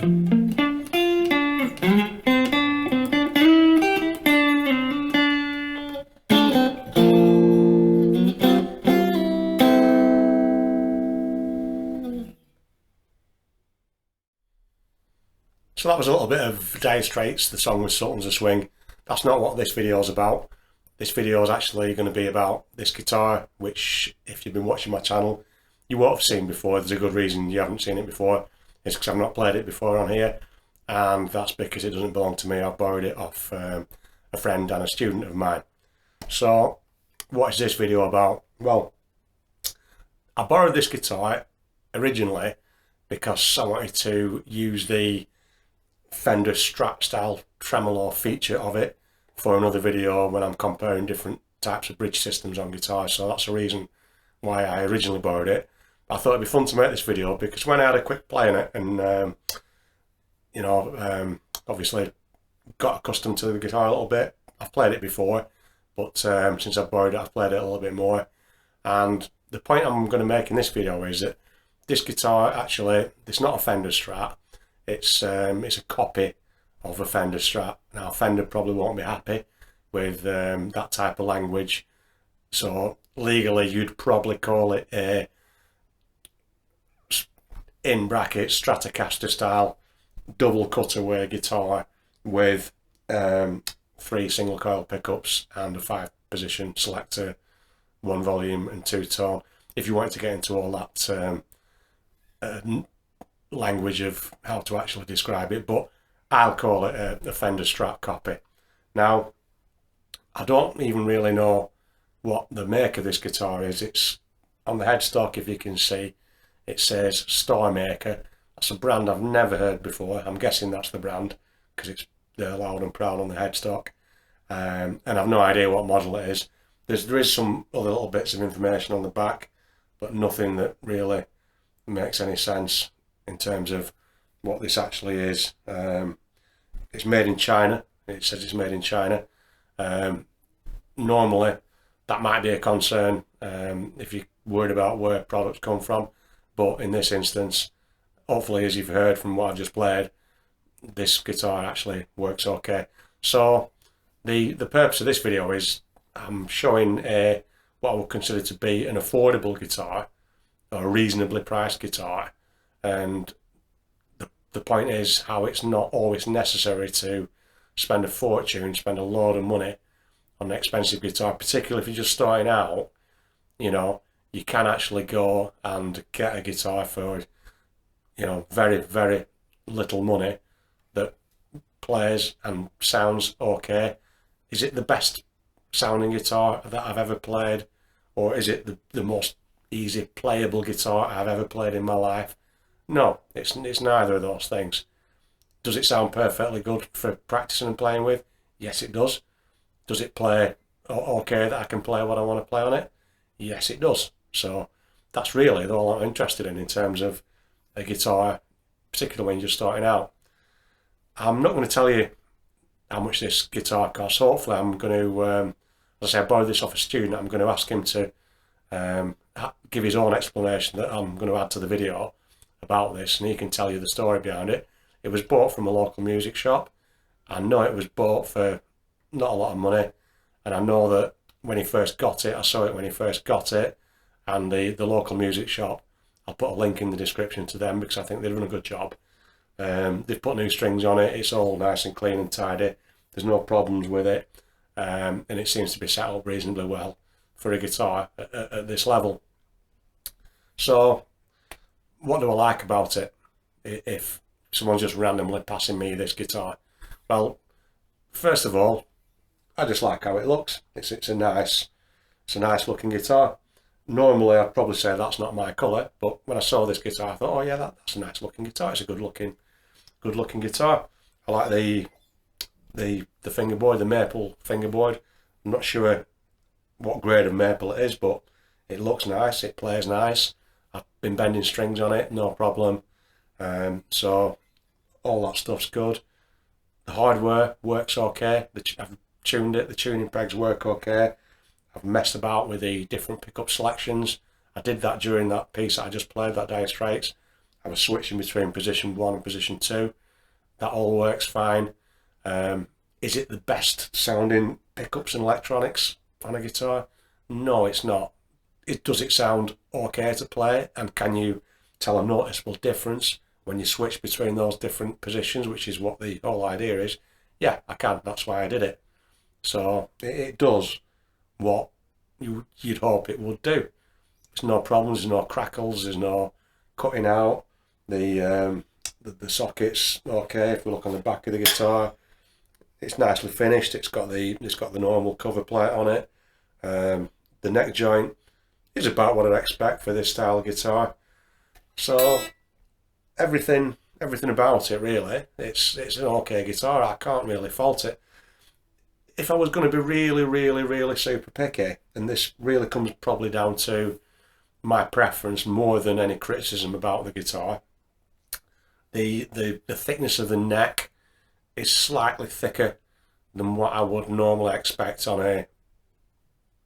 So that was a little bit of Dire Straits, the song was Sultans of Swing. That's not what this video is about. This video is actually going to be about this guitar, which if you've been watching my channel, you won't have seen before. There's a good reason you haven't seen it before. It's because I've not played it before on here, and that's because it doesn't belong to me. I borrowed it off a friend and a student of mine. So what is this video about? Well, I borrowed this guitar originally because I wanted to use the Fender Strat style tremolo feature of it for another video when I'm comparing different types of bridge systems on guitars. So that's the reason why I originally borrowed it. I thought it'd be fun to make this video because when I had a quick play in it and obviously got accustomed to the guitar a little bit. I've played it before, but since I've borrowed it, I've played it a little bit more. And the point I'm going to make in this video is that this guitar actually, it's not a Fender Strat. It's a copy of a Fender Strat. Now Fender probably won't be happy with that type of language, so legally you'd probably call it a, in brackets, Stratocaster style double cutaway guitar with 3 single coil pickups and a 5-position selector, 1 volume and 2 tone. If you wanted to get into all that language of how to actually describe it, but I'll call it a Fender Strat copy. Now I don't even really know what the make of this guitar is. It's on the headstock, if you can see, it says Star Maker. That's a brand I've never heard before. I'm guessing that's the brand because they're loud and proud on the headstock, and I've no idea what model it is. There is some other little bits of information on the back, but nothing that really makes any sense in terms of what this actually is. It's made in China. It says it's made in China. Normally that might be a concern if you're worried about where products come from, but in this instance, hopefully, as you've heard from what I've just played, this guitar actually works okay. So the purpose of this video is I'm showing what I would consider to be an affordable guitar, or a reasonably priced guitar, and the point is how it's not always necessary to spend a fortune, spend a load of money on an expensive guitar, particularly if you're just starting out. You know, you can actually go and get a guitar for, you know, very, very little money that plays and sounds okay. Is it the best sounding guitar that I've ever played, or is it the most easy playable guitar I've ever played in my life? No, it's neither of those things. Does it sound perfectly good for practicing and playing with? Yes, it does. Does it play okay that I can play what I want to play on it? Yes, it does. So that's really all I'm interested in terms of a guitar, particularly when you're just starting out. I'm not going to tell you how much this guitar costs. Hopefully I'm going to, as I say, I borrowed this off a student. I'm going to ask him to give his own explanation that I'm going to add to the video about this, and he can tell you the story behind it. It was bought from a local music shop. I know it was bought for not a lot of money, and I know that when he first got it, I saw it when he first got it, and the local music shop, I'll put a link in the description to them because I think they've done a good job. They've put new strings on it. It's all nice and clean and tidy. There's no problems with it, and it seems to be set up reasonably well for a guitar at this level. So what do I like about it if someone's just randomly passing me this guitar? Well, first of all, I just like how it looks. It's a nice looking guitar. Normally I'd probably say that's not my colour, but when I saw this guitar I thought, oh yeah, that's a nice looking guitar. It's a good looking guitar. I like the fingerboard, the maple fingerboard. I'm not sure what grade of maple it is, but it looks nice, it plays nice. I've been bending strings on it, no problem. So all that stuff's good. The hardware works okay. I've tuned it, the tuning pegs work okay. I've messed about with the different pickup selections. I did that during that piece that I just played, that Dire Straits. I was switching between position 1 and position 2. That all works fine. Is it the best sounding pickups and electronics on a guitar? No, it's not. Does it sound okay to play, and can you tell a noticeable difference when you switch between those different positions, which is what the whole idea is? Yeah, I can. That's why I did it. So it does what you'd hope it would do. There's no problems, there's no crackles, there's no cutting out. The sockets okay. If we look on the back of the guitar, it's nicely finished. It's got the normal cover plate on it. The neck joint is about what I'd expect for this style of guitar. So everything about it, really, it's an okay guitar. I can't really fault it. If I was going to be really super picky, and this really comes probably down to my preference more than any criticism about the guitar, the thickness of the neck is slightly thicker than what I would normally expect on a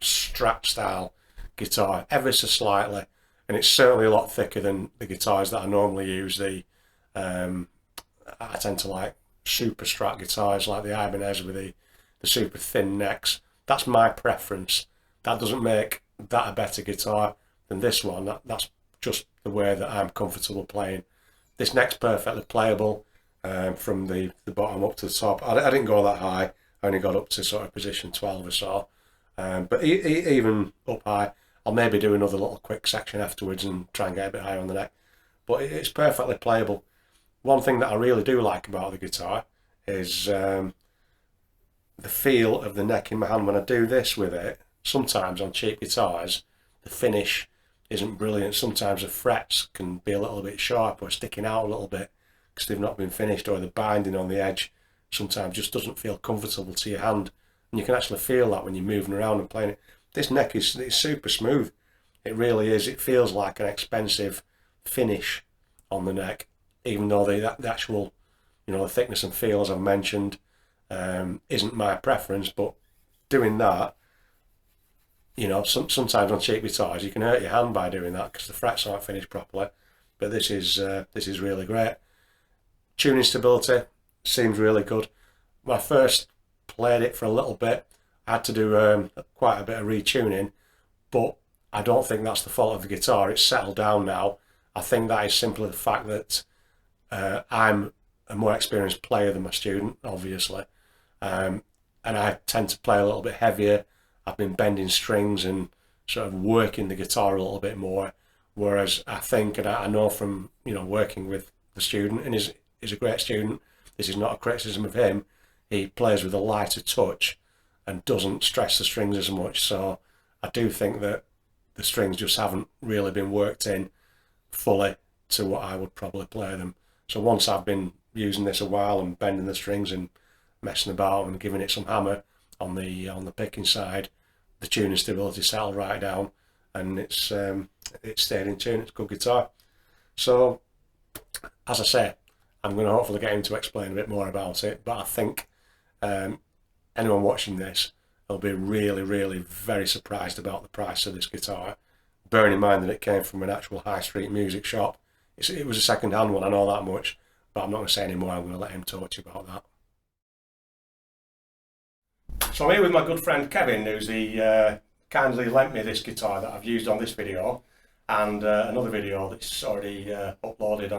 Strat style guitar, ever so slightly, and it's certainly a lot thicker than the guitars that I normally use. I tend to like super Strat guitars like the Ibanez with the super thin necks. That's my preference. That doesn't make that a better guitar than this one. That's just the way that I'm comfortable playing. This neck's perfectly playable from the bottom up to the top. I didn't go that high. I only got up to sort of position 12 or so. But even up high, I'll maybe do another little quick section afterwards and try and get a bit higher on the neck. But it's perfectly playable. One thing that I really do like about the guitar is the feel of the neck in my hand when I do this with it. Sometimes on cheap guitars, the finish isn't brilliant. Sometimes the frets can be a little bit sharp or sticking out a little bit because they've not been finished, or the binding on the edge sometimes just doesn't feel comfortable to your hand. And you can actually feel that when you're moving around and playing it. This neck is super smooth. It really is. It feels like an expensive finish on the neck, even though the actual, the thickness and feel, as I've mentioned, isn't my preference. But doing that, sometimes on cheap guitars you can hurt your hand by doing that because the frets aren't finished properly. But this is really great. Tuning stability seems really good. When I first played it for a little bit, I had to do quite a bit of retuning, but I don't think that's the fault of the guitar. It's settled down now. I think that is simply the fact that I'm a more experienced player than my student, obviously, and I tend to play a little bit heavier. I've been bending strings and sort of working the guitar a little bit more, whereas I think, and I know from working with the student, and he's a great student, this is not a criticism of him, he plays with a lighter touch and doesn't stress the strings as much. So I do think that the strings just haven't really been worked in fully to what I would probably play them. So once I've been using this a while and bending the strings and messing about and giving it some hammer on the picking side, the tuning stability settled right down, and it's stayed in tune. It's a good guitar. So as I say, I'm going to hopefully get him to explain a bit more about it, but I think anyone watching this will be really very surprised about the price of this guitar, bearing in mind that it came from an actual high street music shop. It was a second hand one, I know that much, but I'm not going to say any more. I'm going to let him talk to you about that. So I'm here with my good friend Kevin, who's kindly lent me this guitar that I've used on this video and another video that's already uploaded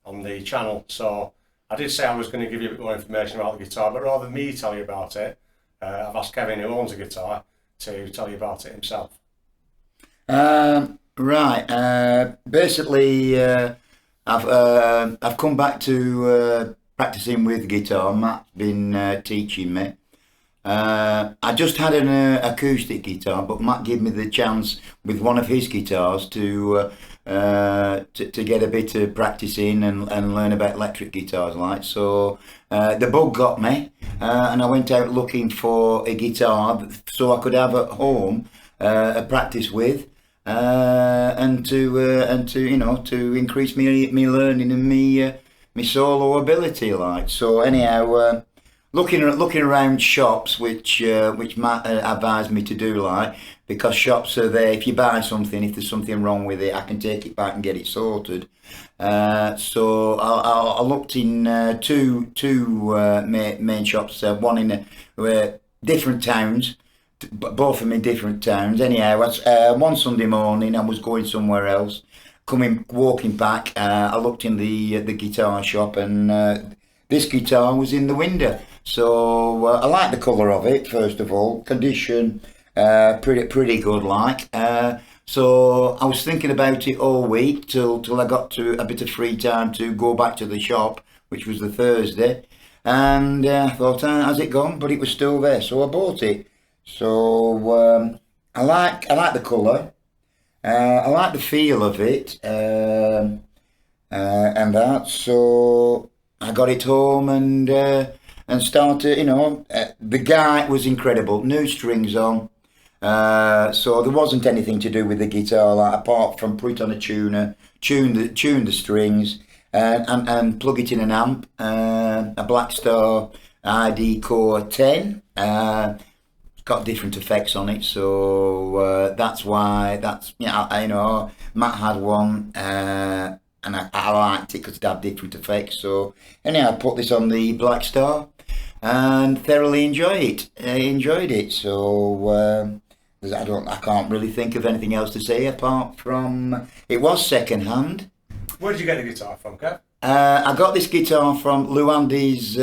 on the channel. So I did say I was going to give you a bit more information about the guitar, but rather than me tell you about it, I've asked Kevin, who owns the guitar, to tell you about it himself. Right. Basically, I've come back to practicing with guitar. Matt's been teaching me. I just had an acoustic guitar, but Matt gave me the chance with one of his guitars to get a bit of practice in and learn about electric guitars, like. So the bug got me, and I went out looking for a guitar so I could have at home a practice with, and to increase me learning and me solo ability, like. So anyhow, looking around shops, which Matt advised me to do, like, because shops are there. If you buy something, if there's something wrong with it, I can take it back and get it sorted. So I looked in two main shops, one in different towns, both of them in different towns. Anyhow, one Sunday morning I was going somewhere else. Walking back, I looked in the guitar shop, and this guitar was in the window. So I like the colour of it, first of all. Condition, pretty good, like. So I was thinking about it all week till I got to a bit of free time to go back to the shop, which was the Thursday, and I thought, has it gone? But it was still there, so I bought it. So I like the colour. I like the feel of it, and that. So I got it home and started. The guy was incredible. New strings on. So there wasn't anything to do with the guitar, like, apart from put it on a tuner, tune the strings, and plug it in an amp, a Blackstar ID Core 10. It's got different effects on it, so that's why Matt had one, and I liked it because it had different effects. So anyhow, I put this on the Blackstar and thoroughly enjoyed it. So. I can't really think of anything else to say apart from it was second hand. Where did you get the guitar from, Kev? I got this guitar from Lou Andy's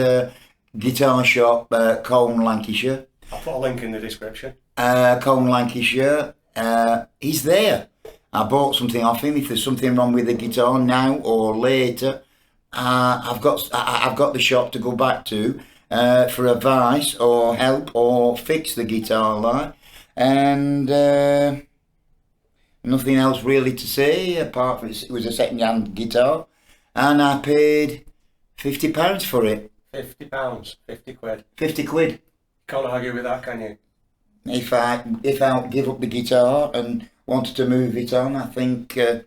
guitar shop, Colne, Lancashire. I'll put a link in the description. Colne, Lancashire. He's there. I bought something off him. If there's something wrong with the guitar now or later, I've got the shop to go back to for advice or help or fix the guitar line. And nothing else really to say apart from it was a second-hand guitar, and I paid £50 for it. £50, 50 quid. 50 quid. Can't argue with that, can you? If I give up the guitar and wanted to move it on, I think I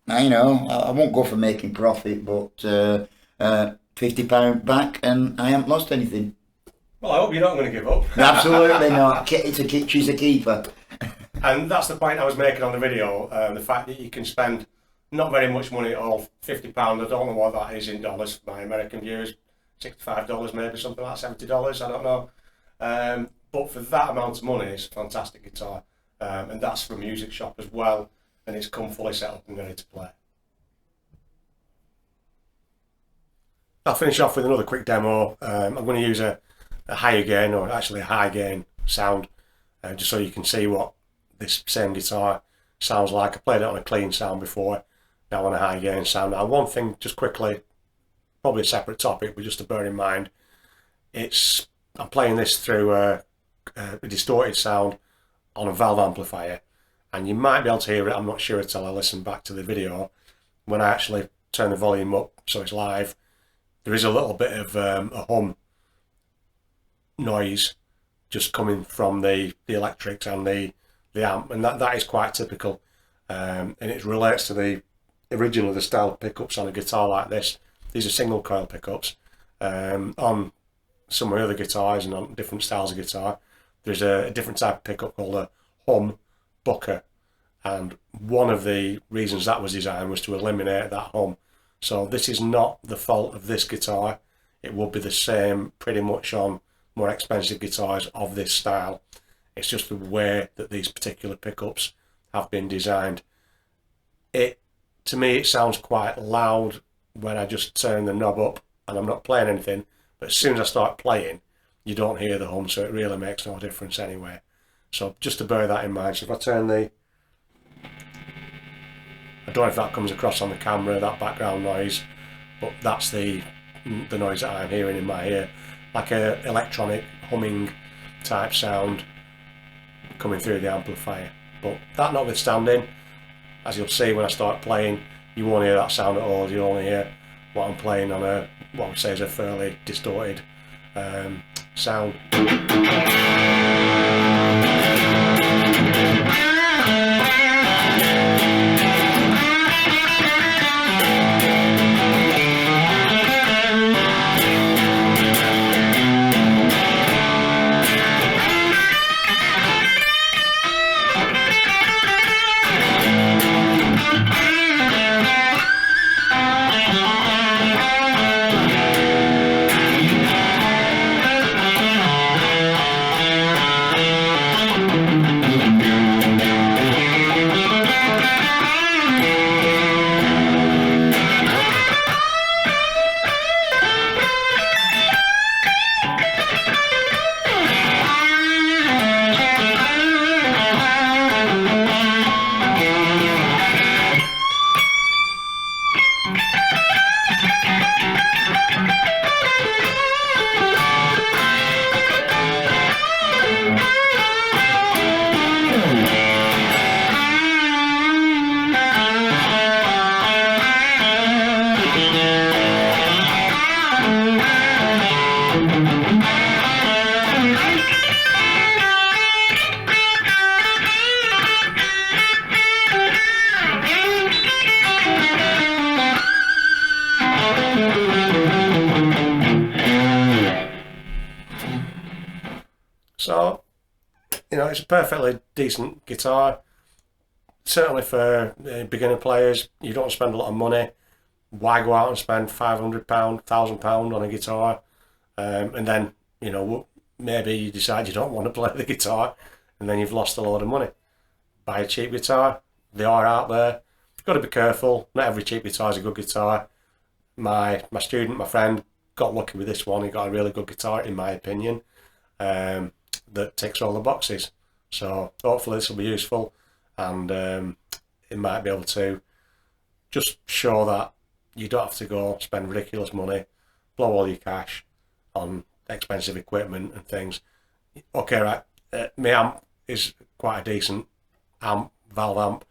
won't go for making profit, but £50 back, and I haven't lost anything. Well, I hope you're not going to give up. Absolutely not. She's a keeper. And that's the point I was making on the video, the fact that you can spend not very much money at all, £50, I don't know what that is in dollars for my American viewers, $65 maybe, something like $70, I don't know. But for that amount of money, it's a fantastic guitar. And that's from a music shop as well, and it's come fully set up and ready to play. I'll finish off with another quick demo. I'm going to use a higher gain, or actually a high gain sound, just so you can see what this same guitar sounds like. I played it on a clean sound before, now on a high gain sound. Now, one thing just quickly, probably a separate topic, but just to bear in mind, I'm playing this through a distorted sound on a valve amplifier, and you might be able to hear it, I'm not sure until I listen back to the video. When I actually turn the volume up so it's live, there is a little bit of a hum noise just coming from the electrics and the amp, and that is quite typical, and it relates to the original style of pickups on a guitar like this. These are single coil pickups. On some of the other guitars and on different styles of guitar, there's a different type of pickup called a hum bucker, and one of the reasons that was designed was to eliminate that hum. So this is not the fault of this guitar. It would be the same pretty much on more expensive guitars of this style. It's just the way that these particular pickups have been designed. To me, it sounds quite loud when I just turn the knob up and I'm not playing anything, but as soon as I start playing, you don't hear the hum, so it really makes no difference anyway. So just to bear that in mind. So if I turn I don't know if that comes across on the camera, that background noise, but that's the noise that I'm hearing in my ear, like a electronic humming type sound coming through the amplifier. But that notwithstanding, as you'll see when I start playing, you won't hear that sound at all. You'll only hear what I'm playing on what I would say is a fairly distorted sound. So, it's a perfectly decent guitar. Certainly for beginner players, you don't spend a lot of money. Why go out and spend £500, £1,000 on a guitar? And then, maybe you decide you don't want to play the guitar, and then you've lost a load of money. Buy a cheap guitar. They are out there. You've got to be careful. Not every cheap guitar is a good guitar. My friend, got lucky with this one. He got a really good guitar, in my opinion, that ticks all the boxes. So hopefully this will be useful, and it might be able to just show that you don't have to go spend ridiculous money, blow all your cash on expensive equipment and things. Okay, right, my amp is quite a decent amp, valve amp,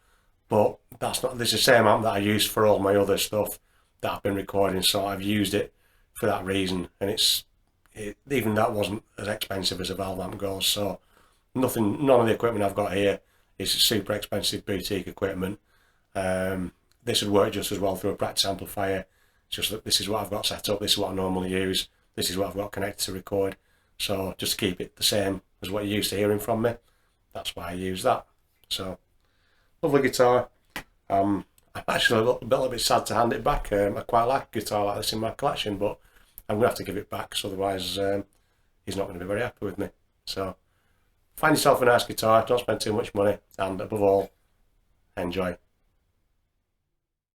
but this is the same amp that I use for all my other stuff that I've been recording, so I've used it for that reason, and even that wasn't as expensive as a valve amp goes. So none of the equipment I've got here is super expensive boutique equipment. This would work just as well through a practice amplifier. It's just that this is what I've got set up, this is what I normally use, this is what I've got connected to record. So just to keep it the same as what you're used to hearing from me, that's why I use that. So, lovely guitar. I'm actually a little bit sad to hand it back. I quite like a guitar like this in my collection, but I'm going to have to give it back, so otherwise he's not going to be very happy with me. So, find yourself a nice guitar, don't spend too much money, and above all, enjoy.